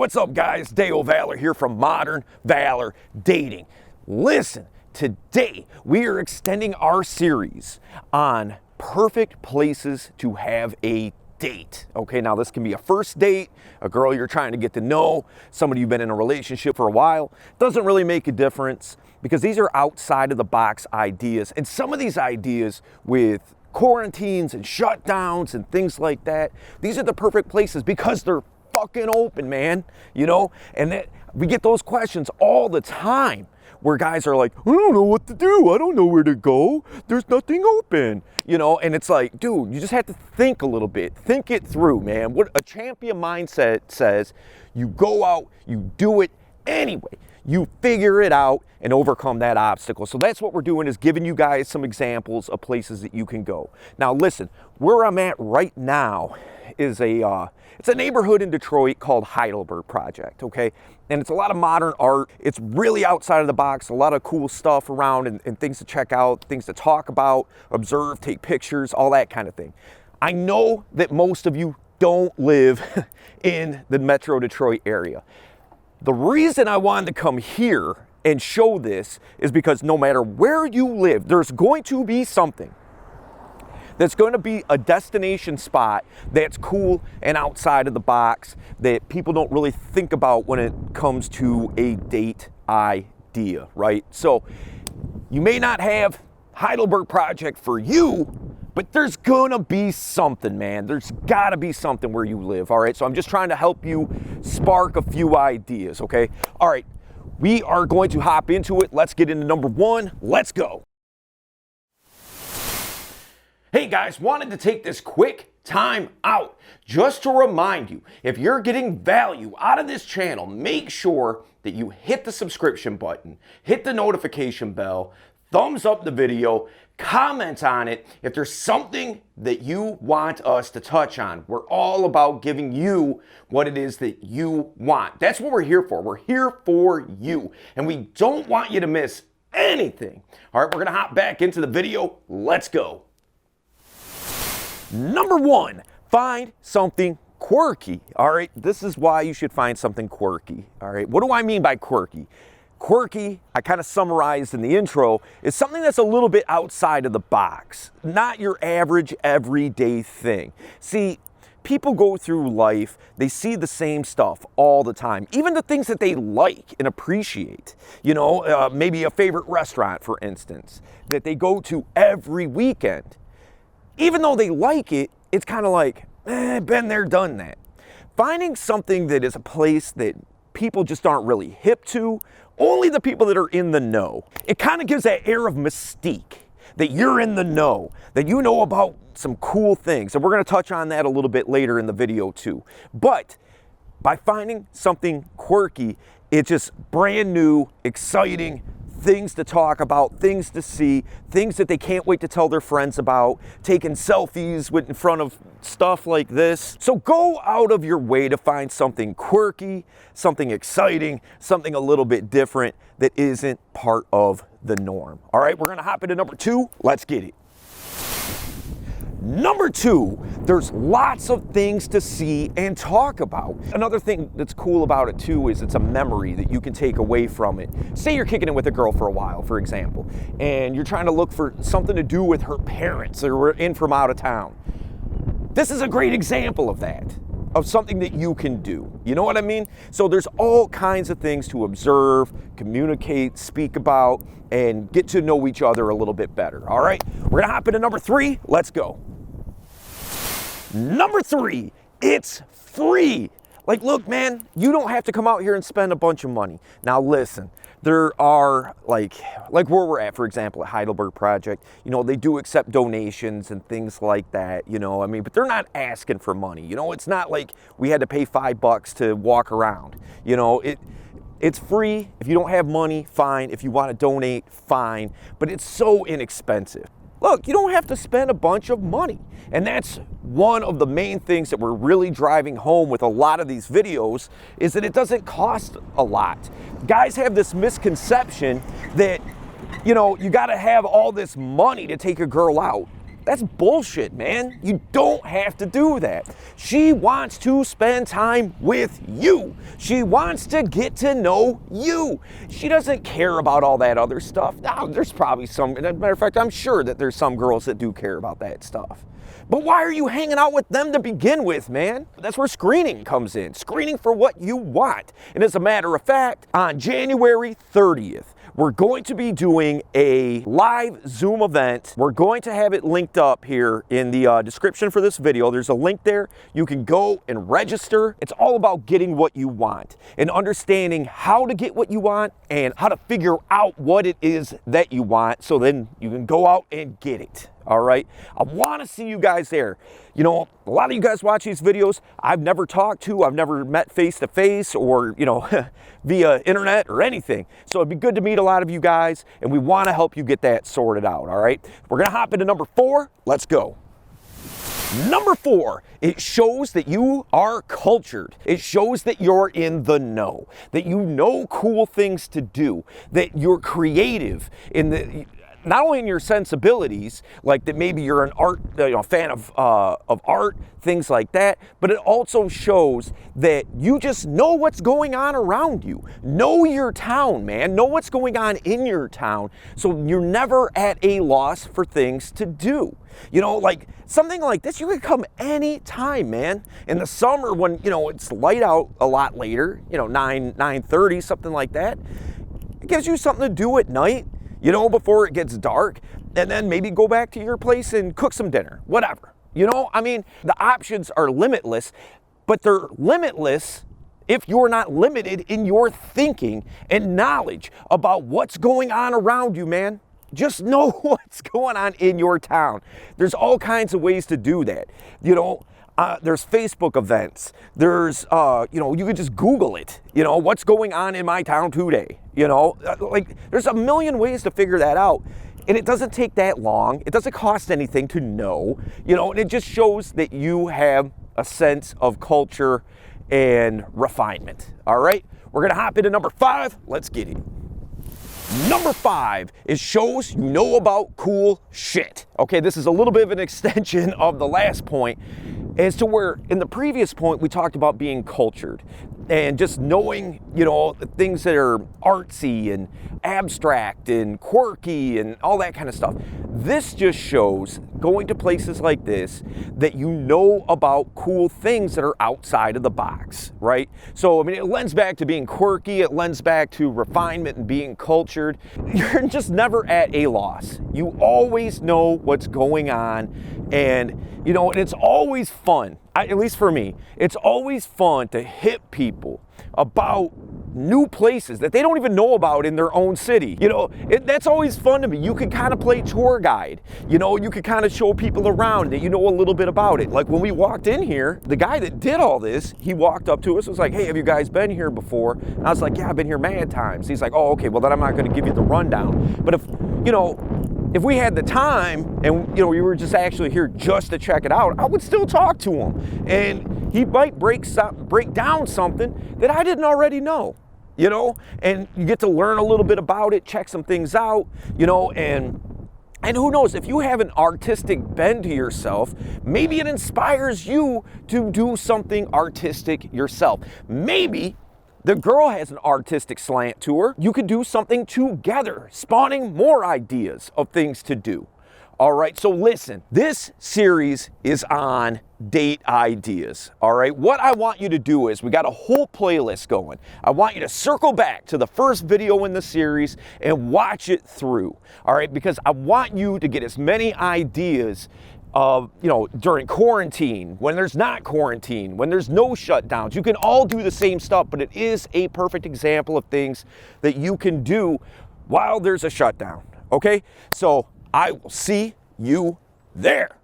What's up, guys? Dale Valor here from Modern Valor Dating. Listen, today we are extending our series on perfect places to have a date. Okay, now this can be a first date, a girl you're trying to get to know, somebody you've been in a relationship for a while. Doesn't really make a difference because these are outside of the box ideas. And some of these ideas with quarantines and shutdowns and things like that, these are the perfect places because they're fucking open, man, you know? And that we get those questions all the time where guys are like, I don't know what to do. I don't know where to go. There's nothing open, you know? And it's like, dude, you just have to think a little bit. Think it through, man. What a champion mindset says, you go out, you do it anyway. You figure it out and overcome that obstacle. So that's what we're doing, is giving you guys some examples of places that you can go. Now listen, where I'm at right now is it's a neighborhood in Detroit called Heidelberg Project, okay? And it's a lot of modern art. It's really outside of the box, a lot of cool stuff around and things to check out, things to talk about, observe, take pictures, all that kind of thing. I know that most of you don't live in the Metro Detroit area. The reason I wanted to come here and show this is because no matter where you live, there's going to be something that's going to be a destination spot that's cool and outside of the box that people don't really think about when it comes to a date idea, right? So you may not have Heidelberg Project for you, but there's gonna be something, man. There's gotta be something where you live, all right? So I'm just trying to help you spark a few ideas, okay? All right, we are going to hop into it. Let's get into number one. Let's go. Hey guys, wanted to take this quick time out just to remind you, if you're getting value out of this channel, make sure that you hit the subscription button, hit the notification bell, thumbs up the video, comment on it if there's something that you want us to touch on. We're all about giving you what it is that you want. That's what we're here for. We're here for you, and we don't want you to miss anything. All right, we're gonna hop back into the video. Let's go. Number one, find something quirky. All right, this is why you should find something quirky. All right, what do I mean by quirky? Quirky, I kind of summarized in the intro, is something that's a little bit outside of the box, not your average everyday thing. See, people go through life, they see the same stuff all the time, even the things that they like and appreciate. You know, maybe a favorite restaurant, for instance, that they go to every weekend. Even though they like it, it's kind of like, been there, done that. Finding something that is a place that people just aren't really hip to, only the people that are in the know. It kind of gives that air of mystique, that you're in the know, that you know about some cool things. And we're going to touch on that a little bit later in the video too. But by finding something quirky, it's just brand new, exciting, things to talk about, things to see, things that they can't wait to tell their friends about, taking selfies in front of stuff like this. So go out of your way to find something quirky, something exciting, something a little bit different that isn't part of the norm. All right, we're gonna hop into number two. Let's get it. Number two, there's lots of things to see and talk about. Another thing that's cool about it too is it's a memory that you can take away from it. Say you're kicking it with a girl for a while, for example, and you're trying to look for something to do with her parents that are in from out of town. This is a great example of that, of something that you can do. You know what I mean? So there's all kinds of things to observe, communicate, speak about, and get to know each other a little bit better. All right, we're gonna hop into number three. Let's go. Number three, it's free. Like, look, man, you don't have to come out here and spend a bunch of money. Now listen, there are like where we're at, for example, at Heidelberg Project, you know, they do accept donations and things like that, you know, I mean, but they're not asking for money. You know, it's not like we had to pay $5 to walk around. You know, it's free. If you don't have money, fine. If you want to donate, fine. But it's so inexpensive. Look, you don't have to spend a bunch of money. And that's one of the main things that we're really driving home with a lot of these videos, is that it doesn't cost a lot. Guys have this misconception that, you know, you got to have all this money to take a girl out. That's bullshit, man. You don't have to do that. She wants to spend time with you. She wants to get to know you. She doesn't care about all that other stuff. Now, there's probably some, as a matter of fact, I'm sure that there's some girls that do care about that stuff. But why are you hanging out with them to begin with, man? That's where screening comes in. Screening for what you want. And as a matter of fact, on January 30th, we're going to be doing a live Zoom event. We're going to have it linked up here in the description for this video. There's a link there. You can go and register. It's all about getting what you want and understanding how to get what you want and how to figure out what it is that you want so then you can go out and get it. All right, I want to see you guys there. You know, a lot of you guys watch these videos I've never talked to, I've never met face to face or, you know, via internet or anything. So it'd be good to meet a lot of you guys, and we want to help you get that sorted out. All right, we're going to hop into number 4. Let's go. Number 4, it shows that you are cultured. It shows that you're in the know, that you know cool things to do, that you're creative in the, not only in your sensibilities, like that maybe you're an art, fan of art, things like that, but it also shows that you just know what's going on around you. Know your town, man. Know what's going on in your town, so you're never at a loss for things to do. You know, like something like this, you can come anytime, man. In the summer when, you know, it's light out a lot later, you know, 9:30, something like that. It gives you something to do at night, you know, before it gets dark, and then maybe go back to your place and cook some dinner, whatever. You know, I mean, the options are limitless, but they're limitless if you're not limited in your thinking and knowledge about what's going on around you, man. Just know what's going on in your town. There's all kinds of ways to do that. You know, there's Facebook events. There's, you know, you could just Google it. You know, what's going on in my town today? You know, like there's a million ways to figure that out. And it doesn't take that long. It doesn't cost anything to know, you know, and it just shows that you have a sense of culture and refinement. All right, we're going to hop into number 5. Let's get it. Number 5 is shows you know about cool shit. Okay, this is a little bit of an extension of the last point, as to where in the previous point we talked about being cultured and just knowing, you know, things that are artsy and abstract and quirky and all that kind of stuff. This just shows, going to places like this, that you know about cool things that are outside of the box, right? So, I mean, it lends back to being quirky, it lends back to refinement and being cultured. You're just never at a loss. You always know what's going on, and, you know, and it's always fun. At least for me, it's always fun to hit people about new places that they don't even know about in their own city. You know, that's always fun to me. You can kind of play tour guide. You know, you can kind of show people around that you know a little bit about it. Like when we walked in here, the guy that did all this, he walked up to us and was like, "Hey, have you guys been here before?" And I was like, "Yeah, I've been here mad times." He's like, "Oh, okay, well then I'm not going to give you the rundown." But if, you know, if we had the time and, you know, we were just actually here just to check it out, I would still talk to him. And he might break down something that I didn't already know, you know, and you get to learn a little bit about it, check some things out, you know, and who knows, if you have an artistic bend to yourself, maybe it inspires you to do something artistic yourself. Maybe the girl has an artistic slant to her. You could do something together, spawning more ideas of things to do. All right, so listen, this series is on date ideas. All right, what I want you to do is, we got a whole playlist going. I want you to circle back to the first video in the series and watch it through. All right, because I want you to get as many ideas of, you know, during quarantine, when there's not quarantine, when there's no shutdowns. You can all do the same stuff, but it is a perfect example of things that you can do while there's a shutdown. Okay, so I will see you there.